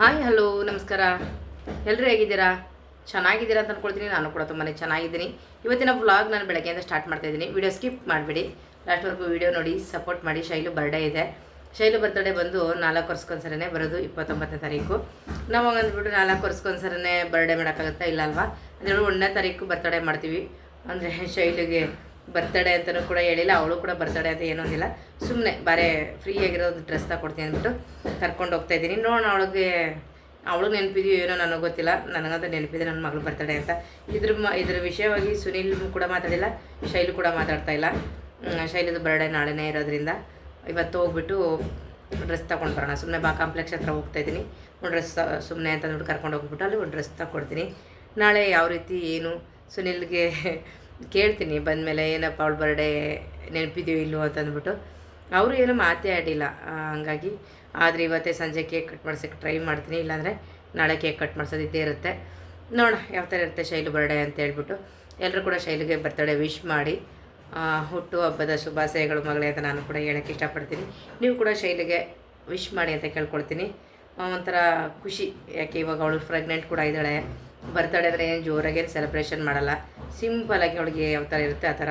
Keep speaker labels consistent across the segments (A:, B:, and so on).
A: Hi hello ನಮಸ್ಕಾರ. ಎಲ್ಲರೂ ಹೇಗಿದ್ದೀರಾ? ಚೆನ್ನಾಗಿದ್ದೀರಾ ಅಂತ ಅಂದ್ಕೊಳ್ತೀನಿ. ನಾನು ಕೂಡ ತುಂಬಾ ಚೆನ್ನಾಗಿದ್ದೀನಿ. ಇವತ್ತಿನ ವ್ಲಾಗ್ ನಾನು ಬೆಳಗ್ಗೆಯಿಂದ ಸ್ಟಾರ್ಟ್ ಮಾಡ್ತಾಯಿದ್ದೀನಿ. ವಿಡಿಯೋ ಸ್ಕಿಪ್ ಮಾಡಿಬಿಡಿ, ಲಾಸ್ಟ್ವರೆಗೂ ವಿಡಿಯೋ ನೋಡಿ ಸಪೋರ್ಟ್ ಮಾಡಿ. ಶೈಲು ಬರ್ಡೇ ಇದೆ. ಶೈಲು ಬರ್ತಡೇ ಬಂದು 4 ವರ್ಷಕ್ಕೊಂದ್ಸರನೇ ಬರೋದು, 29ನೇ ತಾರೀಕು. ನಾವು ಹಂಗಂದ್ಬಿಟ್ಟು 4 ವರ್ಷಕ್ಕೊಂದ್ಸರನೇ ಬರ್ಡೇ ಮಾಡೋಕ್ಕಾಗುತ್ತಾ? ಇಲ್ಲ ಅಲ್ವಾ? ಅಂದರೆ 1ನೇ ತಾರೀಕು ಬರ್ತಡೇ ಮಾಡ್ತೀವಿ. ಅಂದರೆ ಶೈಲಿಗೆ ಬರ್ತಡೇ ಅಂತಲೂ ಕೂಡ ಹೇಳಿಲ್ಲ, ಅವಳು ಕೂಡ ಬರ್ತಡೇ ಅಂತ ಏನೂ ಇಲ್ಲ. ಸುಮ್ಮನೆ ಬಾರೇ ಫ್ರೀಯಾಗಿರೋದು ಡ್ರೆಸ್ ತಗೊಡ್ತೀನಿ ಅಂದ್ಬಿಟ್ಟು ಕರ್ಕೊಂಡು ಹೋಗ್ತಾಯಿದ್ದೀನಿ. ನೋಡೋಣ, ಅವಳು ನೆನಪಿದೆಯೋ ಏನೋ ನನಗೆ ಗೊತ್ತಿಲ್ಲ. ನನಗಂತ ನೆನಪಿದೆ ನನ್ನ ಮಗಳು ಬರ್ತಡೇ ಅಂತ. ಇದ್ರ ವಿಷಯವಾಗಿ ಸುನಿಲ್ ಕೂಡ ಮಾತಾಡಿಲ್ಲ, ಶೈಲು ಕೂಡ ಮಾತಾಡ್ತಾ ಇಲ್ಲ. ಶೈಲದು ಬರ್ಡೇ ನಾಳೆನೇ ಇರೋದ್ರಿಂದ ಇವತ್ತು ಹೋಗ್ಬಿಟ್ಟು ಡ್ರೆಸ್ ತೊಗೊಂಡು ಬರೋಣ. ಸುಮ್ಮನೆ ಬಾ ಕಾಂಪ್ಲೆಕ್ಸ್ ಹತ್ರ ಹೋಗ್ತಾಯಿದ್ದೀನಿ. ಒಂದು ಡ್ರೆಸ್ ಸುಮ್ಮನೆ ಅಂತ ಅಂದ್ಬಿಟ್ಟು ಕರ್ಕೊಂಡು ಹೋಗ್ಬಿಟ್ಟು ಅಲ್ಲಿ ಒಂದು ಡ್ರೆಸ್ ತಗೊಡ್ತೀನಿ. ನಾಳೆ ಯಾವ ರೀತಿ ಏನು ಸುನಿಲ್ಗೆ ಕೇಳ್ತೀನಿ ಬಂದಮೇಲೆ, ಏನಪ್ಪ ಅವಳು ಬರ್ಡೇ ನೆನಪಿದೆಯೋ ಇಲ್ಲವೋ ಅಂತಂದ್ಬಿಟ್ಟು. ಅವರು ಏನೂ ಮಾತೇ ಆಡಿಲ್ಲ. ಹಂಗಾಗಿ ಆದರೆ ಇವತ್ತೇ ಸಂಜೆ ಕೇಕ್ ಕಟ್ ಮಾಡ್ಸೋಕ್ಕೆ ಟ್ರೈ ಮಾಡ್ತೀನಿ, ಇಲ್ಲಾಂದರೆ ನಾಳೆ ಕೇಕ್ ಕಟ್ ಮಾಡ್ಸೋದು ಇದ್ದೇ ಇರುತ್ತೆ. ನೋಡೋಣ ಯಾವ ಥರ ಇರುತ್ತೆ ಶೈಲು ಬರ್ಡೇ ಅಂತ ಹೇಳ್ಬಿಟ್ಟು. ಎಲ್ಲರೂ ಕೂಡ ಶೈಲಿಗೆ ಬರ್ತಡೇ ವಿಶ್ ಮಾಡಿ, ಹುಟ್ಟು ಹಬ್ಬದ ಶುಭಾಶಯಗಳು ಮಗಳೇ ಅಂತ ನಾನು ಕೂಡ ಹೇಳೋಕ್ಕೆ ಇಷ್ಟಪಡ್ತೀನಿ. ನೀವು ಕೂಡ ಶೈಲಿಗೆ ವಿಶ್ ಮಾಡಿ ಅಂತ ಕೇಳ್ಕೊಳ್ತೀನಿ. ಒಂಥರ ಖುಷಿ, ಯಾಕೆ ಇವಾಗ ಅವಳು ಪ್ರೆಗ್ನೆಂಟ್ ಕೂಡ ಇದ್ದಾಳೆ. ಬರ್ತಡೇ ಅಂದರೆ ಏನು ಜೋರಾಗೇನು ಸೆಲೆಬ್ರೇಷನ್ ಮಾಡಲ್ಲ, ಸಿಂಪಲಾಗಿ ಅವಳಿಗೆ ಯಾವ ಥರ ಇರುತ್ತೆ ಆ ಥರ.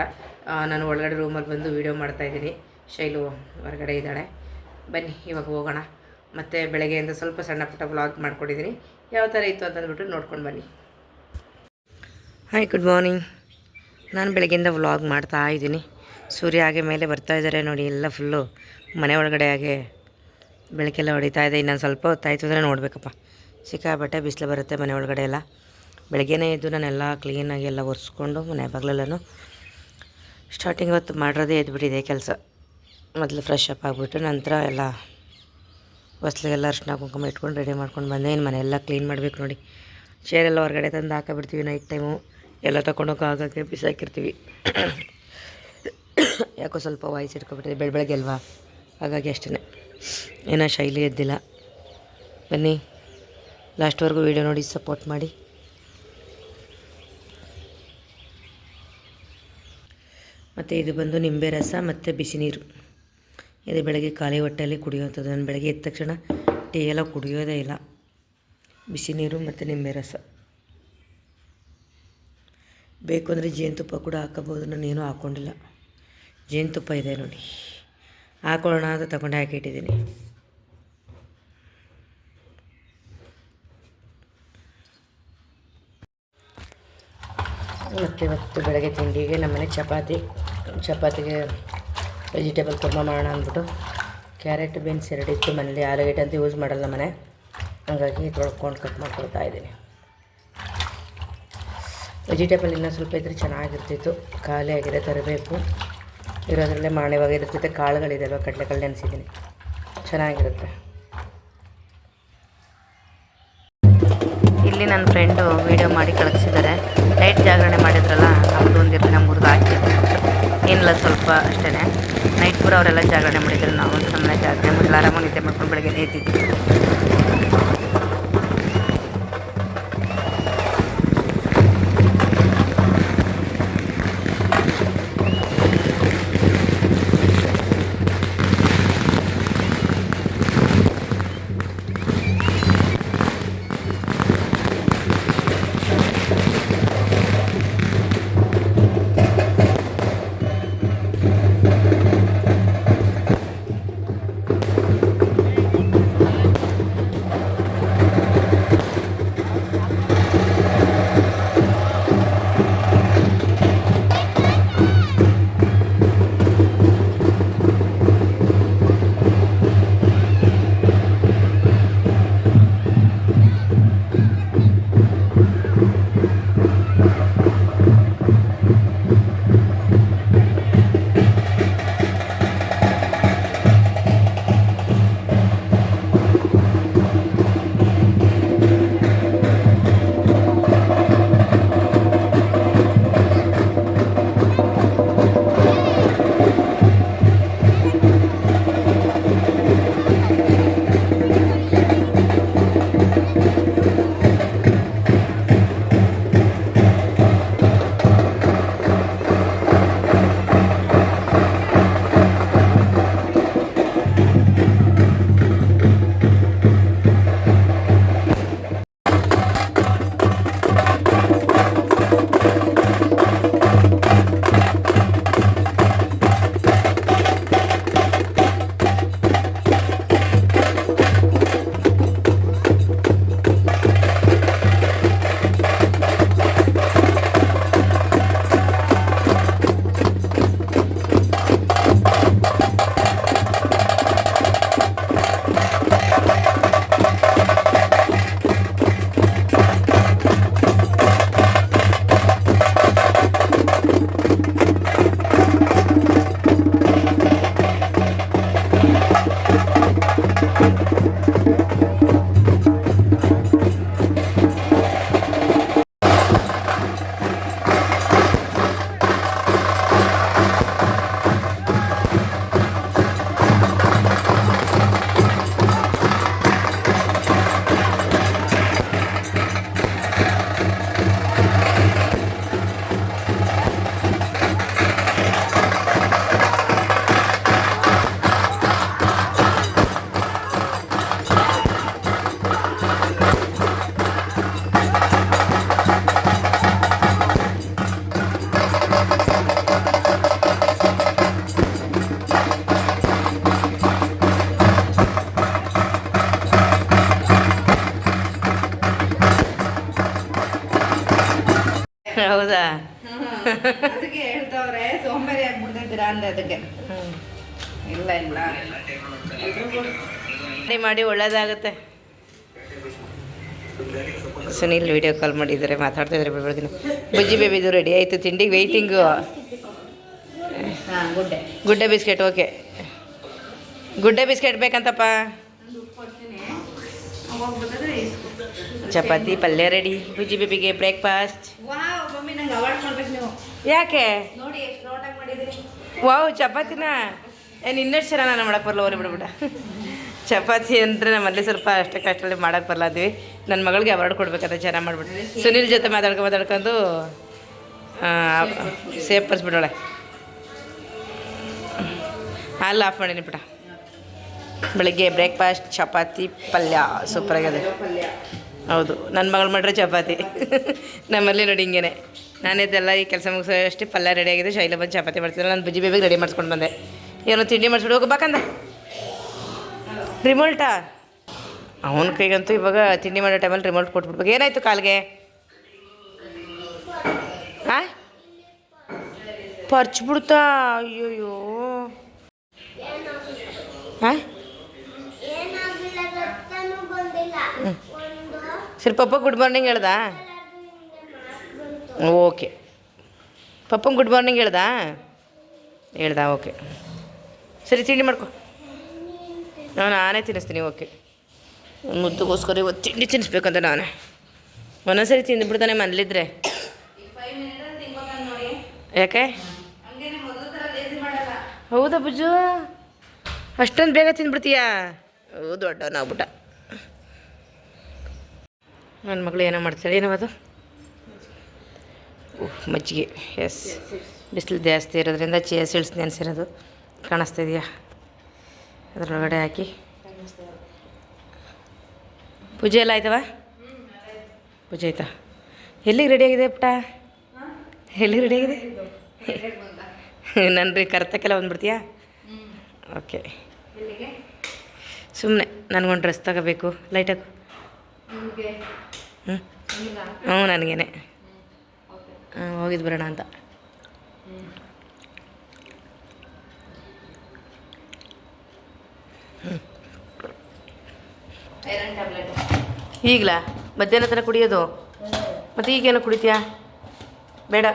A: ನಾನು ಒಳಗಡೆ ರೂಮಲ್ಲಿ ಬಂದು ವೀಡಿಯೋ ಮಾಡ್ತಾಯಿದ್ದೀನಿ. ಶೈಲು ಹೊರಗಡೆ ಇದ್ದಾಳೆ. ಬನ್ನಿ ಇವಾಗ ಹೋಗೋಣ. ಮತ್ತು ಬೆಳಗ್ಗೆಯಿಂದ ಸ್ವಲ್ಪ ಸಣ್ಣ ಪುಟ್ಟ ವ್ಲಾಗ್ ಮಾಡ್ಕೊಂಡಿದ್ದೀನಿ, ಯಾವ ಥರ ಇತ್ತು ಅಂತಂದ್ಬಿಟ್ಟು ನೋಡ್ಕೊಂಡು ಬನ್ನಿ. Hi, good morning. ನಾನು ಬೆಳಗ್ಗೆಯಿಂದ ವ್ಲಾಗ್ ಮಾಡ್ತಾ ಇದ್ದೀನಿ. ಸೂರ್ಯ ಹಾಗೆ ಮೇಲೆ ಬರ್ತಾಯಿದ್ದಾರೆ ನೋಡಿ. ಎಲ್ಲ ಫುಲ್ಲು ಮನೆ ಒಳಗಡೆ ಹಾಗೆ ಬೆಳಕೆಲ್ಲ ಹೊಡಿತಾ ಇದೆ. ಇನ್ನೊಂದು ಸ್ವಲ್ಪ ಹೊತ್ತಾಯ್ತು ಅಂದರೆ ನೋಡಬೇಕಪ್ಪ, ಸಿಕ್ಕಾಬಟ್ಟೆ ಬಿಸಿಲು ಬರುತ್ತೆ ಮನೆ ಒಳಗಡೆ ಎಲ್ಲ. ಬೆಳಗ್ಗೆನೇ ಎದ್ದು ನಾನೆಲ್ಲ ಕ್ಲೀನಾಗಿ ಎಲ್ಲ ಒರೆಸ್ಕೊಂಡು ಮನೆ ಬಾಗಿಲೆಲ್ಲನೂ ಸ್ಟಾರ್ಟಿಂಗ್ ಹೊತ್ತು ಮಾಡಿರೋದೇ ಎದ್ಬಿಟ್ಟಿದೆ ಕೆಲಸ. ಮೊದಲು ಫ್ರೆಶ್ ಅಪ್ ಆಗಿಬಿಟ್ಟು ನಂತರ ಎಲ್ಲ ಹೊಸ್ಲಿಗೆಲ್ಲ ಅರ್ಶಿನ ಕುಂಕುಮ ಇಟ್ಕೊಂಡು ರೆಡಿ ಮಾಡ್ಕೊಂಡು ಬಂದೆ. ಇನ್ನು ಮನೆಯೆಲ್ಲ ಕ್ಲೀನ್ ಮಾಡಬೇಕು ನೋಡಿ. ಚೇರೆಲ್ಲ ಹೊರಗಡೆ ತಂದು ಹಾಕಿಬಿಡ್ತೀವಿ ನೈಟ್ ಟೈಮು. ಎಲ್ಲ ತೊಗೊಂಡೋಗಿ ಆಗೋಕ್ಕೆ ಬಿಸಾಕಿರ್ತೀವಿ. ಯಾಕೋ ಸ್ವಲ್ಪ ವಾಯ್ಸ್ ಇಟ್ಕೊಬಿಟ್ಟಿದೆ ಬೆಳಗ್ಗೆ ಅಲ್ವಾ, ಹಾಗಾಗಿ ಅಷ್ಟೇ. ಏನೋ ಶೈಲಿ ಎದ್ದಿಲ್ಲ. ಬನ್ನಿ ಲಾಸ್ಟ್ವರೆಗೂ ವೀಡಿಯೋ ನೋಡಿ ಸಪೋರ್ಟ್ ಮಾಡಿ. ಮತ್ತು ಇದು ಬಂದು ನಿಂಬೆ ರಸ ಮತ್ತು ಬಿಸಿ ನೀರು. ಇದು ಬೆಳಗ್ಗೆ ಖಾಲಿ ಹೊಟ್ಟೆಯಲ್ಲಿ ಕುಡಿಯುವಂಥದ್ದು. ನಾನು ಬೆಳಗ್ಗೆ ಎದ್ದ ತಕ್ಷಣ ಟೀ ಎಲ್ಲ ಕುಡಿಯೋದೇ ಇಲ್ಲ. ಬಿಸಿ ನೀರು ಮತ್ತು ನಿಂಬೆ ರಸ. ಬೇಕು ಅಂದರೆ ಜೇನುತುಪ್ಪ ಕೂಡ ಹಾಕೋಬೋದು, ನಾನೇನೂ ಹಾಕ್ಕೊಂಡಿಲ್ಲ. ಜೇನುತುಪ್ಪ ಇದೆ ನೋಡಿ, ಹಾಕೊಳ್ಳೋಣ ಅಂತ ತಗೊಂಡು ಹಾಕಿಟ್ಟಿದ್ದೀನಿ. ಮತ್ತು ಇವತ್ತು ಬೆಳಗ್ಗೆ ತಿಂಡಿಗೆ ನಮ್ಮನೆ ಚಪಾತಿಗೆ ವೆಜಿಟೇಬಲ್ ಕುರ್ಮ ಮಾಡೋಣ ಅಂದ್ಬಿಟ್ಟು ಕ್ಯಾರೆಟ್ ಬೀನ್ಸ್ 2 ಇತ್ತು ಮನೇಲಿ. ಆಲೂಗಡ್ಡೆ ಅಂತ ಯೂಸ್ ಮಾಡಲ್ಲ ಮನೆ, ಹಾಗಾಗಿ ತೊಳ್ಕೊಂಡು ಕಟ್ ಮಾಡ್ಕೊಳ್ತಾ ಇದ್ದೀನಿ. ವೆಜಿಟೇಬಲ್ ಇನ್ನೂ ಸ್ವಲ್ಪ ಇದ್ದರೆ ಚೆನ್ನಾಗಿರ್ತಿತ್ತು, ಖಾಲಿ ಆಗಿದೆ, ತರಬೇಕು. ಇರೋದ್ರಲ್ಲೇ ಮಾಣೆವಾಗ ಇದ್ರ ಜೊತೆ ಕಾಳುಗಳಿದೆ ಅಲ್ವ, ಕಡಲೆಕಾಳು ನೆನೆಸಿದ್ದೀನಿ, ಚೆನ್ನಾಗಿರುತ್ತೆ. ಇಲ್ಲಿ ನನ್ನ ಫ್ರೆಂಡು ವೀಡಿಯೋ ಮಾಡಿ ಕಳಿಸಿದ್ದಾರೆ. ನೈಟ್ ಜಾಗರಣೆ ಮಾಡಿದ್ರಲ್ಲ, ನಮ್ಮದು ಒಂದಿರಲಿ ನಮ್ಮೂರ್ದು ಆಗ್ತಿತ್ತು. ಏನಿಲ್ಲ ಸ್ವಲ್ಪ ಅಷ್ಟೇ. ನೈಟ್ ಪೂರ ಅವರೆಲ್ಲ ಜಾಗರಣೆ ಮಾಡಿದ್ರು, ನಾವು ನಮ್ಮನೆ ಜಾಗರಣೆ ಮಾಡಿ ಆರಾಮಾಗಿ ನಿದ್ದೆ ಮಾಡ್ಕೊಂಡು ಬೆಳಗ್ಗೆ ಎದ್ದಿದ್ವಿ. ಹೌದಾ?
B: ಅದಕ್ಕೆ ಹೇಳ್ತವ್ರೆ ಸೋಂಬೇರಿ ಆಗ್ಬಿಡ್ತಿದ್ದೀರಾ ಅಂದೆ ಅದಕ್ಕೆ. ಇಲ್ಲ ಇಲ್ಲ
A: ಮಾಡಿ ಒಳ್ಳೇದಾಗುತ್ತೆ. ಸುನೀಲ್ ವಿಡಿಯೋ ಕಾಲ್ ಮಾಡಿದ್ದಾರೆ, ಮಾತಾಡ್ತಾಯಿದ್ದಾರೆ. ಬೆಳದಿನ ಬಜ್ಜಿ ಬೇಬಿದು ರೆಡಿ ಆಯಿತು, ತಿಂಡಿಗೆ ವೆಯ್ಟಿಂಗು. ಗುಡ್ಡೆ ಬಿಸ್ಕೆಟ್, ಓಕೆ. ಗುಡ್ಡೆ ಬಿಸ್ಕೆಟ್ ಬೇಕಂತಪ್ಪ. ಚಪಾತಿ ಪಲ್ಯ ರೆಡಿ. ಬುಜ್ಜಿ ಬೇಬಿಗೆ ಬ್ರೇಕ್ಫಾಸ್ಟ್. ಯಾಕೆ? ವಾವ್, ಚಪಾತಿನ ಏನು ಇನ್ನಷ್ಟು ಚೆನ್ನಾಗಿ ನಾನು ಮಾಡಕ್ಕೆ ಬರಲ್ಲ, ಓರಿ ಬಿಡ್ಬಿಡ. ಚಪಾತಿ ಅಂದರೆ ನಮ್ಮಲ್ಲಿ ಸ್ವಲ್ಪ ಅಷ್ಟೇ ಮಾಡೋಕ್ಕೆ ಬರಲಾದ್ವಿ. ನನ್ನ ಮಗಳಿಗೆ ಅವಾರ್ಡ್ ಕೊಡ್ಬೇಕಂತ ಚೆನ್ನಾಗಿ ಮಾಡ್ಬಿಟ್ಟು ಸುನೀಲ್ ಜೊತೆ ಮಾತಾಡ್ಕೊಂಡು ಸೇಫ್ ಪಡಿಸ್ಬಿಡೋಳೆ. ಅಲ್ಲ ಆಫ್ ಮಾಡೀನಿ ಬಿಡ. ಬೆಳಗ್ಗೆ ಬ್ರೇಕ್ಫಾಸ್ಟ್ ಚಪಾತಿ ಪಲ್ಯ ಸೂಪರಾಗಿದೆ. ಹೌದು, ನನ್ನ ಮಗಳು ಮಾಡ್ರೆ ಚಪಾತಿ. ನಮ್ಮಲ್ಲಿ ನೋಡಿ ಹಿಂಗೇನೆ. ನಾನಿದ್ದೆಲ್ಲ ಈ ಕೆಲಸ ಮುಗಿಸೋ ಅಷ್ಟೇ ಪಲ್ಯ ರೆಡಿಯಾಗಿದೆ. ಶೈಲ ಬಂದು ಚಪಾತಿ ಮಾಡ್ತಿದ್ದೆ. ನಾನು ಬುಜ್ಜಿ ಬೇಬಿಗೆ ರೆಡಿ ಮಾಡಿಸ್ಕೊಂಡು ಬಂದೆ. ಏನೋ ತಿಂಡಿ ಮಾಡಿಸ್ಬಿಡು ಹೋಗ್ಬೇಕಂದ ರಿಮೋಲ್ಟಾ. ಅವನ ಕೈಗಂತೂ ಇವಾಗ ತಿಂಡಿ ಮಾಡೋ ಟೈಮಲ್ಲಿ ರಿಮೋಟ್ ಕೊಟ್ಬಿಡ್ಬೇಕು. ಏನಾಯಿತು ಕಾಲಿಗೆ? ಹಾಂ, ಪರ್ಚ್ಬಿಡ್ತಾ? ಅಯ್ಯೋಯ್ಯೋ. ಹಾಂ, ಸರಿ. ಪಪ್ಪ ಗುಡ್ ಮಾರ್ನಿಂಗ್ ಹೇಳ್ದಾ? ಓಕೆ. ಪಪ್ಪಂಗೆ ಗುಡ್ ಮಾರ್ನಿಂಗ್ ಹೇಳ್ದಾ? ಓಕೆ. ಸರಿ, ತಿಂಡಿ ಮಾಡ್ಕೊ. ನಾನೇ ತಿನ್ನಿಸ್ತೀನಿ. ಓಕೆ. ಮುದ್ದುಗೋಸ್ಕರ ಇವತ್ತು ತಿಂಡಿ ತಿನ್ನಿಸ್ಬೇಕಂತ ನಾನೇ ಒಂದೊಂದ್ಸರಿ ತಿಂದುಬಿಡ್ತಾನೆ ಮನೇಲಿದ್ರೆ. ಯಾಕೆ? ಹೌದಾ ಬುಜ್ಜು? ಅಷ್ಟೊಂದು ಬೇಗ ತಿಂದ್ಬಿಡ್ತೀಯಾ? ಹೌದು, ದೊಡ್ಡವನಾಗ್ಬಿಟ್ಟ. ನನ್ನ ಮಗಳು ಏನೋ ಮಾಡ್ತಾಳೆ. ಏನವದು? ಮಜ್ಜಿಗೆ. ಎಸ್, ಬಿಸಿಲು ಜಾಸ್ತಿ ಇರೋದ್ರಿಂದ ಸಿಳ್ಸ್ ನೆನೆಸಿರೋದು ಕಾಣಿಸ್ತಾ ಇದೆಯಾ? ಅದರೊಳಗಡೆ ಹಾಕಿ ಪೂಜೆ ಎಲ್ಲ ಆಯ್ತವ? ಪೂಜೆ ಆಯ್ತಾ? ಎಲ್ಲಿಗೆ ರೆಡಿಯಾಗಿದೆ ಪುಟ್ಟ? ಎಲ್ಲಿಗೆ ರೆಡಿಯಾಗಿದೆ? ನನ್ನ ರೀ ಕರ್ತಕ್ಕೆಲ್ಲ ಬಂದ್ಬಿಡ್ತೀಯಾ? ಓಕೆ. ಸುಮ್ಮನೆ ನನಗೊಂದು ಡ್ರೆಸ್ ತಗೋಬೇಕು. ಲೈಟಾಗಿ. ಹ್ಞೂ ನನಗೇನೆ. ಹೋಗಿದ್ದು ಬರೋಣ ಅಂತ. ಈಗಲಾ? ಮಧ್ಯಾಹ್ನ ತನಕ ಕುಡಿಯೋದು? ಮತ್ತು ಈಗೇನೋ ಕುಡಿತೀಯಾ? ಬೇಡ.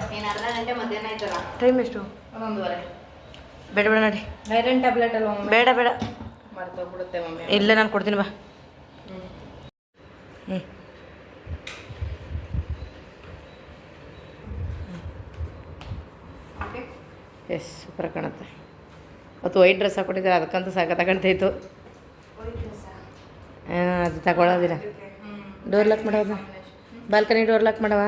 A: ಟೈಮ್ ಎಷ್ಟು?
B: 1:30.
A: ಬೇಡ ನೋಡಿ.
B: ಐರನ್ ಟ್ಯಾಬ್ಲೆಟ್ ಅಲ್ವಾ?
A: ಬೇಡ
B: ಮರ್ತೋಗ್ಬಿಡುತ್ತೆ ಮಮ್ಮಿ.
A: ಇಲ್ಲ, ನಾನು ಕೊಡ್ತೀನಿ ಬಾ. ಹ್ಞೂ, ಎಸ್, ಸೂಪರ್ ಕಾಣುತ್ತೆ. ಮತ್ತು ವೈಟ್ ಡ್ರೆಸ್ ಹಾಕ್ಕೊಟ್ಟಿದ್ದಾರೆ, ಅದಕ್ಕಂತೂ ತಗೊಂತೈತು. ಅದು ತಗೊಳ್ಳೋದಿಲ್ಲ. ಡೋರ್ ಲಾಕ್ ಮಾಡೋದು. ಬಾಲ್ಕನಿ ಡೋರ್ ಲಾಕ್ ಮಾಡವ.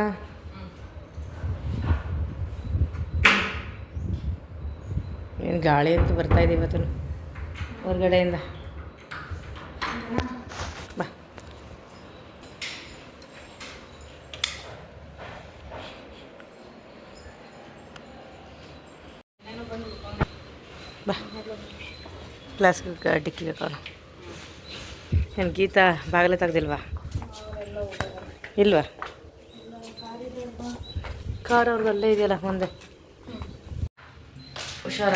A: ಏನು ಗಾಳಿ ಅಂತೂ ಬರ್ತಾಯಿದೆ ಇವತ್ತು ಹೊರಗಡೆಯಿಂದ. ಬಾ. ಬಾ, ಗ್ಲಾಸ್ಗೆ ಡಿಕ್ಕಿಗೆ ಕಾಣು. ಏನು ಗೀತಾ ಬಾಗಿಲೇ ತೆಗ್ದಿಲ್ವಾ? ಇಲ್ವಾ? ಕಾರ್ ಅವ್ರದ್ದು ಅಲ್ಲೇ ಇದೆಯಲ್ಲ ಮುಂದೆ. ಹುಷಾರ.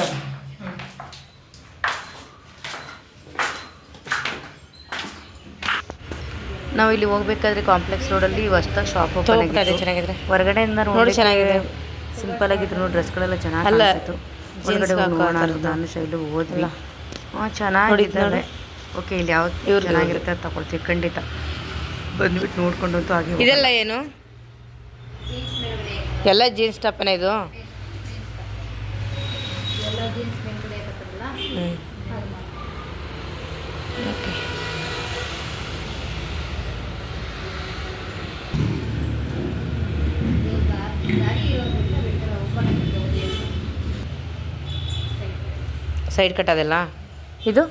A: ನಾವು ಇಲ್ಲಿ ಹೋಗ್ಬೇಕಾದ್ರೆ ಕಾಂಪ್ಲೆಕ್ಸ್ ರೋಡಲ್ಲಿ ಹೊಸ್ದಾಗಿ ಶಾಪ್ ಓಪನ್ ಆಗಿದೆ. ಚೆನ್ನಾಗಿದೆ. ಹೊರಗಡೆಯಿಂದ ನೋಡಿ ಚೆನ್ನಾಗಿದೆ. ಸಿಂಪಲ್ ಆಗಿದ್ರು ಡ್ರೆಸ್ಗಳೆಲ್ಲ ಚೆನ್ನಾಗಿ ಅನಿಸ್ತು. ಹೊರಗಡೆ ನಾನು ಶೈಲು ಹೋದ್ವಿ. ಹಾಂ, ಚೆನ್ನಾಗಿದ್ದಾವೆ. ಓಕೆ, ಇಲ್ಲಿ ಯಾವ್ದು ಚೆನ್ನಾಗಿರುತ್ತೆ ಅಂತ ತಗೊಳ್ತೀವಿ ಖಂಡಿತ. ಬಂದ್ಬಿಟ್ಟು ನೋಡ್ಕೊಂಡಂತೂ ಆಗಿ. ಇದೆಲ್ಲ ಏನು? ಎಲ್ಲ ಜೀನ್ಸ್ ಟಾಪನೇ ಇದು? ಓಕೆ. ಸೈಡ್ ಕಟ್ ಅದೆಲ್ಲ ಇದು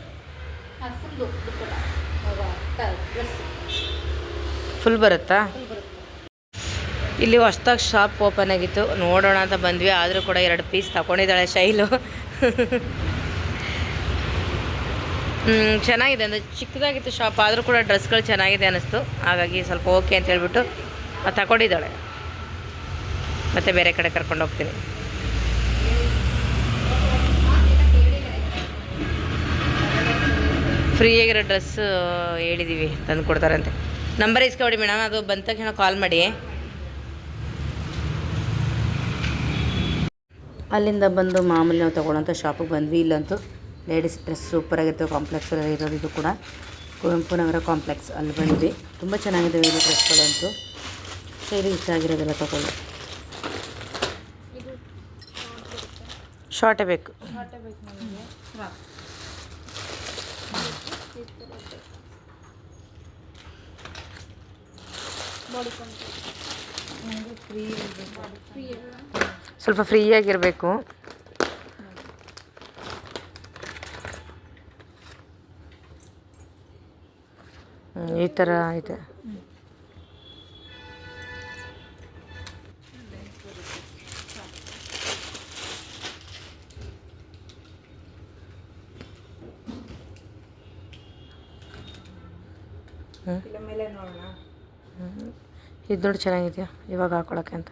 A: ಫುಲ್ ಬರುತ್ತಾ? ಇಲ್ಲಿ ಹೊಸ್ದಾಗಿ ಶಾಪ್ ಓಪನ್ ಆಗಿತ್ತು, ನೋಡೋಣ ಅಂತ ಬಂದ್ವಿ. ಆದರೂ ಕೂಡ 2 ಪೀಸ್ ತಗೊಂಡಿದ್ದಾಳೆ ಶೈಲು. ಚೆನ್ನಾಗಿದೆ, ಅಂದರೆ ಚಿಕ್ಕದಾಗಿತ್ತು ಶಾಪ್, ಆದರೂ ಕೂಡ ಡ್ರೆಸ್ಗಳು ಚೆನ್ನಾಗಿದೆ ಅನ್ನಿಸ್ತು. ಹಾಗಾಗಿ ಸ್ವಲ್ಪ ಓಕೆ ಅಂತ ಹೇಳ್ಬಿಟ್ಟು ತಗೊಂಡಿದ್ದಾಳೆ. ಮತ್ತು ಬೇರೆ ಕಡೆ ಕರ್ಕೊಂಡು ಹೋಗ್ತೀನಿ. ಫ್ರೀಯಾಗಿರೋ ಡ್ರೆಸ್ ಹೇಳಿದ್ದೀವಿ ತಂದು ಕೊಡ್ತಾರಂತೆ. ನಂಬರ್ ಇಸ್ಕೊಬಿಡಿ ಮೇಡಮ್, ಅದು ಬಂದ ತಕ್ಷಣ ಕಾಲ್ ಮಾಡಿ. ಅಲ್ಲಿಂದ ಬಂದು ಮಾಮೂಲಿ ನಾವು ತೊಗೊಳ್ಳೋಂಥ ಶಾಪಿಗೆ ಬಂದ್ವಿ. ಇಲ್ಲಂತೂ ಲೇಡೀಸ್ ಡ್ರೆಸ್ ಸೂಪರಾಗಿರ್ತವೆ. ಕಾಂಪ್ಲೆಕ್ಸಲ್ಲಿ ಇರೋದು ಇದು ಕೂಡ ಕುವೆಂಪು ನಗರ ಕಾಂಪ್ಲೆಕ್ಸ್, ಅಲ್ಲಿ ಬಂದ್ವಿ. ತುಂಬ ಚೆನ್ನಾಗಿದೆ ಇದು ಡ್ರೆಸ್ಗಳಂತೂ. ಸೈಲಿ ಇಷ್ಟ ಆಗಿರೋದೆಲ್ಲ ತೊಗೊಳ್ಳಿ. ಶಾರ್ಟೇ ಬೇಕು. ಸ್ವಲ್ಪ ಫ್ರೀಯಾಗಿರಬೇಕು. ಈ ಥರ ಇದೆ.
B: ಮೇಲೆ ನೋಡೋಣ.
A: ಇದು ನೋಡಿ ಚೆನ್ನಾಗಿದೆಯಾ ಇವಾಗ ಹಾಕೊಳಕ್ಕೆ ಅಂತ.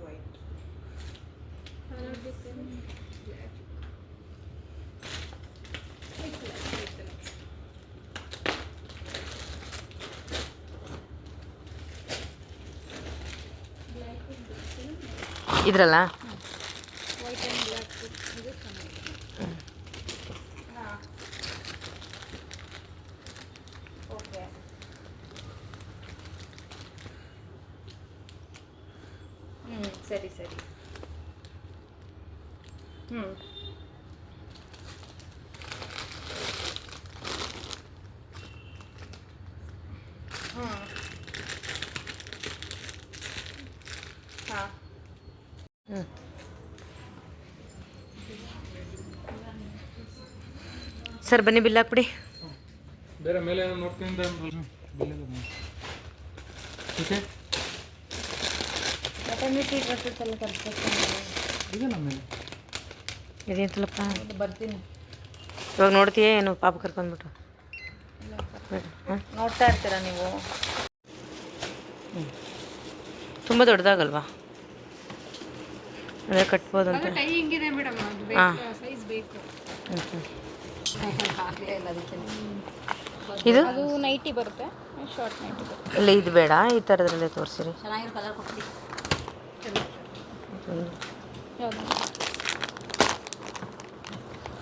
B: ವೈಟ್
A: ಇದ್ರಲ್ಲ
B: ಓಕೆ. ಸರಿ ಸರಿ. ಹಾಂ.
A: ಸರ್ ಬನ್ನಿ ಬಿಲ್ ಹಾಕ್ಬಿಡಿ.
C: ಬೇರೆ ಮೇಲೆ ನೋಡ್ಕೊಂಡು ಓಕೆ
B: ಮೆಟರ್ನಿಟಿ ಡ್ರೆಸ್ಸಸ್ ಎಲ್ಲ ಕರ್ಸ್ಕೊಳ್ತೀನಿ.
C: ಇದೆ ನಮ್ಮ ಮೇಲೆ
A: ಇದೇಂತಲ್ಲಪ್ಪ.
B: ಬರ್ತೀನಿ.
A: ಇವಾಗ ನೋಡ್ತೀಯೇ ಏನು ಪಾಪ ಕರ್ಕೊಂಡ್ಬಿಟ್ಟು. ಹಾಂ,
B: ನೋಡ್ತಾ ಇರ್ತೀರಾ ನೀವು?
A: ತುಂಬ ದೊಡ್ಡದಾಗಲ್ವಾ? ಅದೇ ಕಟ್ಬೋದು ಅಂತ.
B: ಕೈ ಹಿಂಗಿದೆ ಮೇಡಮ್,
A: ಹಾಂ,
B: ಸೈಜ್ ಬೇಕು.
A: ಇದು
B: ಅದು ನೈಟಿ ಬರುತ್ತೆ, ಶಾರ್ಟ್ ನೈಟಿ ಬರುತ್ತೆ.
A: ಇಲ್ಲ ಇದು ಬೇಡ, ಈ ಥರದ್ರಲ್ಲೇ ತೋರಿಸಿರಿ.
B: ಚೆನ್ನಾಗಿರೋ ಕಲರ್ ಕೊಡ್ತೀವಿ. ಯಾವುದು?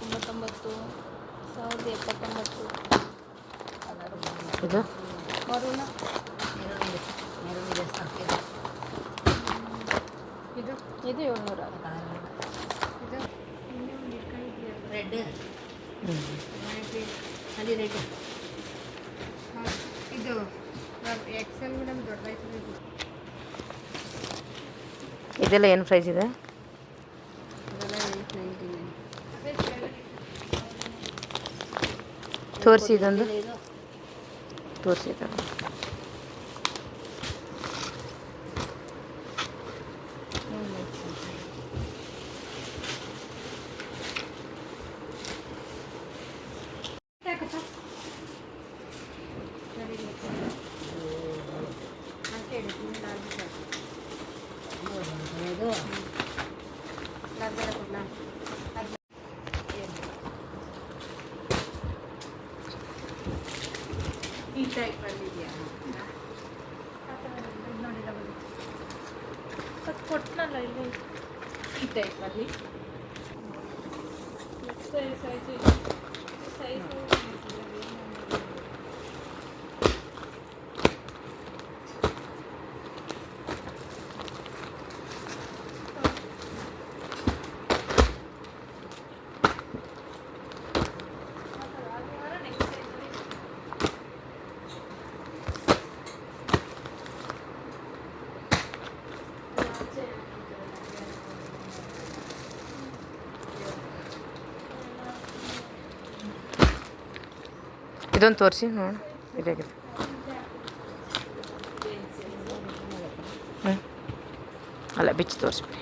B: 99,079
A: ಇದು
B: ಮರುಣ. ಇದು ಇದು 700. ಇದು ರೆಡ್ ಅಲ್ಲಿ ರೆಡ್. ಇದು ಎಕ್ಸೆಲ್ ಮೇಡಮ್, ದೊಡ್ಡದಾಯ್ತದೆ.
A: ಇದೆಲ್ಲ ಏನು ಪ್ರೈಸ್ ಇದೆ? ತೋರಿಸಿ ಇದೊಂದು, ತೋರಿಸಿ ಇದೊಂದು.
B: ಈ ಟೈಪ್ ಅಲ್ಲಿ ಇದೆಯಾ? ಅದು ಕೊಟ್ಟನಲ್ಲ ಇಲ್ಲಿ, ಈ ಟೈಪ್ ಅಲ್ಲಿ
A: ಇದೊಂದು ತೋರಿಸಿ ನೋಡು, ಇದಾಗಿದೆ. ಅಲ್ಲ ಬಿಚ್ಚಿ ತೋರಿಸ್ಬಿಡಿ.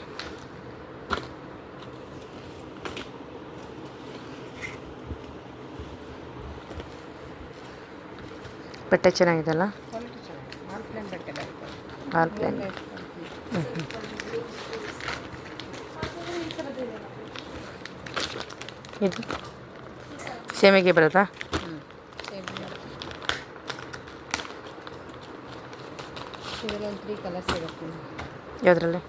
A: ಬಟ್ಟೆ ಚೆನ್ನಾಗಿದೆಲ್ಲ,
B: ಕ್ವಾಲಿಟಿ ಚೆನ್ನಾಗಿದೆ. ಆಲ್ ಪ್ಲೇನ್ ಬಟ್ಟೆ ಬರುತ್ತೆ.
A: All plain. ಇದು ಸೇಮಿಗೆ ಬರುತ್ತಾ?
B: ಇದರಲ್ಲಿ ಒಂದು 3 ಕಲರ್ಸ್ ಇರುತ್ತೆ.
A: ಯಾವುದ್ರಲ್ಲಿ?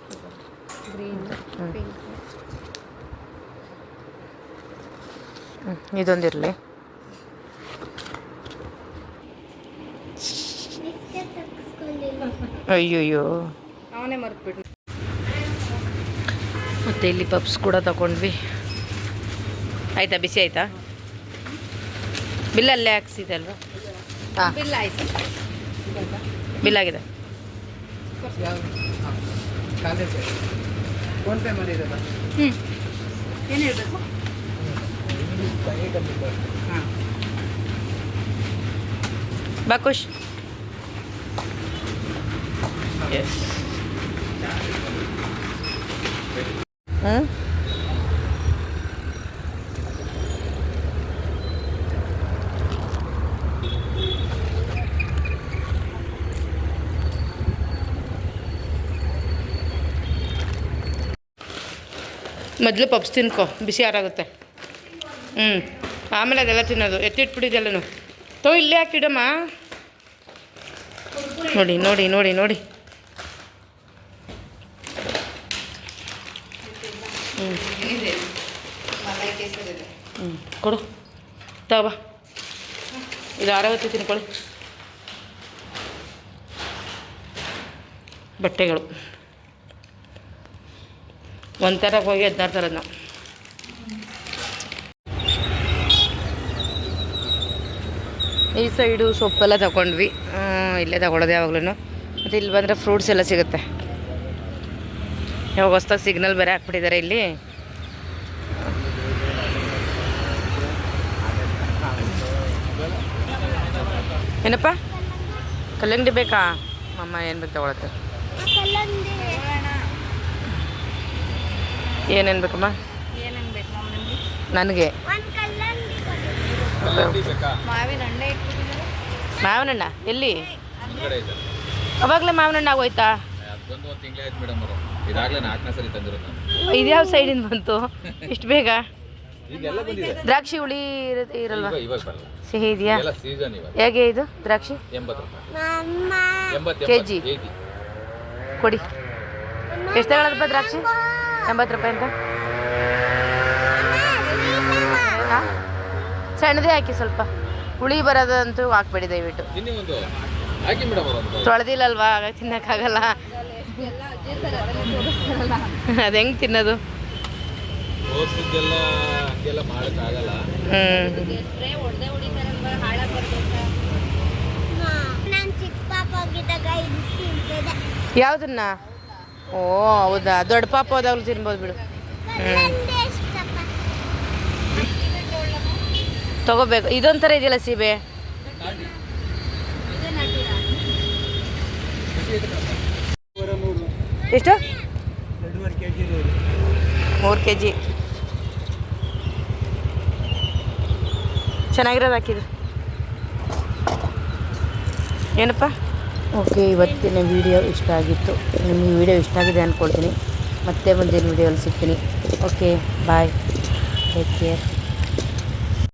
B: Green, pink.
A: ಇದೊಂದಿರಲಿ. ಅಯ್ಯೋಯ್ಯೋ,
B: ಅವನೇ ಮರ್ತ್ಬಿಟ್ಟು.
A: ಮತ್ತು ಇಲ್ಲಿ ಪಪ್ಸ್ ಕೂಡ ತಗೊಂಡ್ವಿ. ಆಯಿತಾ? ಬಿಸಿ ಆಯಿತಾ? ಬಿಲ್ ಅಲ್ಲೇ ಹಾಕ್ಸಿದೆ ಅಲ್ವಾ? ಹಾಂ,
B: ಬಿಲ್ ಆಯಿತು.
A: ಬಿಲ್ ಆಗಿದೆ.
C: ಫೋನ್ಪೇ ಮಾಡಿದ್ದಲ್ಲ.
B: ಏನು ಹೇಳಬೇಕು?
C: ಹಾಂ,
A: ಬಾ ಖುಷ್. ಎಸ್. ಹ್ಞೂ ಮೊದಲು ಪಪ್ಸ್ ತಿನ್ಕೊ, ಬಿಸಿ ಆರಾಗುತ್ತೆ. ಆಮೇಲೆ ಅದೆಲ್ಲ ತಿನ್ನೋದು. ಎತ್ತಿಟ್ಬಿಟ್ಟಿದ್ದೆಲ್ಲನು ಇಲ್ಲೇ ಹಾಕಿಡಮ್ಮ. ನೋಡಿ ನೋಡಿ ನೋಡಿ ನೋಡಿ. ಕೊಡು, ತಗೋಬಾ. ಇದು ಆರಾವತ್ತು ತಿನ್ಕೊಳ್ಳಿ. ಬಟ್ಟೆಗಳು ಒಂಥರ ಹೋಗಿ 16 ಥರದ್ದು ನಾವು. ಈ ಸೈಡು ಸೊಪ್ಪೆಲ್ಲ ತಗೊಂಡ್ವಿ. ಇಲ್ಲೇ ತಗೊಳ್ಳೋದು ಯಾವಾಗ್ಲೂ. ಮತ್ತು ಇಲ್ಲಿ ಬಂದರೆ ಫ್ರೂಟ್ಸ್ ಎಲ್ಲ ಸಿಗುತ್ತೆ. ಯಾವಾಗ ಹೊಸ್ದಾಗಿ ಸಿಗ್ನಲ್ ಬೇರೆ ಹಾಕ್ಬಿಟ್ಟಿದ್ದಾರೆ ಇಲ್ಲಿ. ಏನಪ್ಪ ಕಲ್ಲಂಗಡಿ ಬೇಕಾ? ಅಮ್ಮ ಏನು ಬೇಕು ತಗೊಳತ್ತೆ. ಏನೇನು ಬೇಕಮ್ಮ?
B: ಏನೇನು ಬೇಕು ನಮಗೆ?
A: ನನಗೆ
B: ಮಾವಿನ ಹಣ್ಣೆ ಇಟ್ಬಿಟ್ಟಿದ್ದಾರೆ.
A: ಮಾವಿನ ಹಣ್ಣ ಎಲ್ಲಿ? ಅವಾಗಲೇ ಮಾವಿನ ಹಣ್ಣು ಆಗೋಯ್ತಾ? ಇದ್ಯಾವ ಸೈಡಿಂದ ಬಂತು ಇಷ್ಟು ಬೇಗ? ದ್ರಾಕ್ಷಿ ಹುಳಿ ಇರಲ್ವಾ? ಸಿಹಿ ಇದೆಯಾ? ಹೇಗೆ ಇದು ದ್ರಾಕ್ಷಿ? 80 ಕೆಜಿ ಕೊಡಿ. ಎಷ್ಟು ತಗೊಳ್ಳೋದಪ್ಪ ದ್ರಾಕ್ಷಿ? 80 ರೂಪಾಯಿ ಅಂತ. ಸಣ್ಣದೇ ಹಾಕಿ, ಸ್ವಲ್ಪ ಹುಳಿ ಬರೋದಂತೂ ಹಾಕ್ಬೇಡಿ ದಯವಿಟ್ಟು. ತೊಳೆದಿಲ್ಲಲ್ವಾ, ಹಾಗಾಗಿ ತಿನ್ನೋಕ್ಕಾಗಲ್ಲ. ಅದು ಹೆಂಗೆ ತಿನ್ನೋದು? ಯಾವುದನ್ನ? ಓ ಹೌದಾ, ದೊಡ್ಡ ಪಾಪ ಹೋದಾಗ್ಲೂ ತಿನ್ಬೋದು ಬಿಡು. ತಗೋಬೇಕು. ಇದೊಂಥರ ಇದೆಯಲ್ಲ ಸೀಬೆ. ಎಷ್ಟು? 3 kg. ಚೆನ್ನಾಗಿರೋದು ಹಾಕಿದ್ರು. ಏನಪ್ಪ? ಓಕೆ, ಇವತ್ತಿನ ವಿಡಿಯೋ ಇಷ್ಟ ಆಗಿತ್ತು. ನಿಮಗೆ ವಿಡಿಯೋ ಇಷ್ಟ ಆಗಿದೆ ಅಂದ್ಕೊಳ್ತೀನಿ. ಮತ್ತೆ ಮುಂದಿನ ವಿಡಿಯೋಲ್ಲಿ ಸಿಗ್ತೀನಿ. ಓಕೆ, ಬಾಯ್, ಟೇಕ್ ಕೇರ್.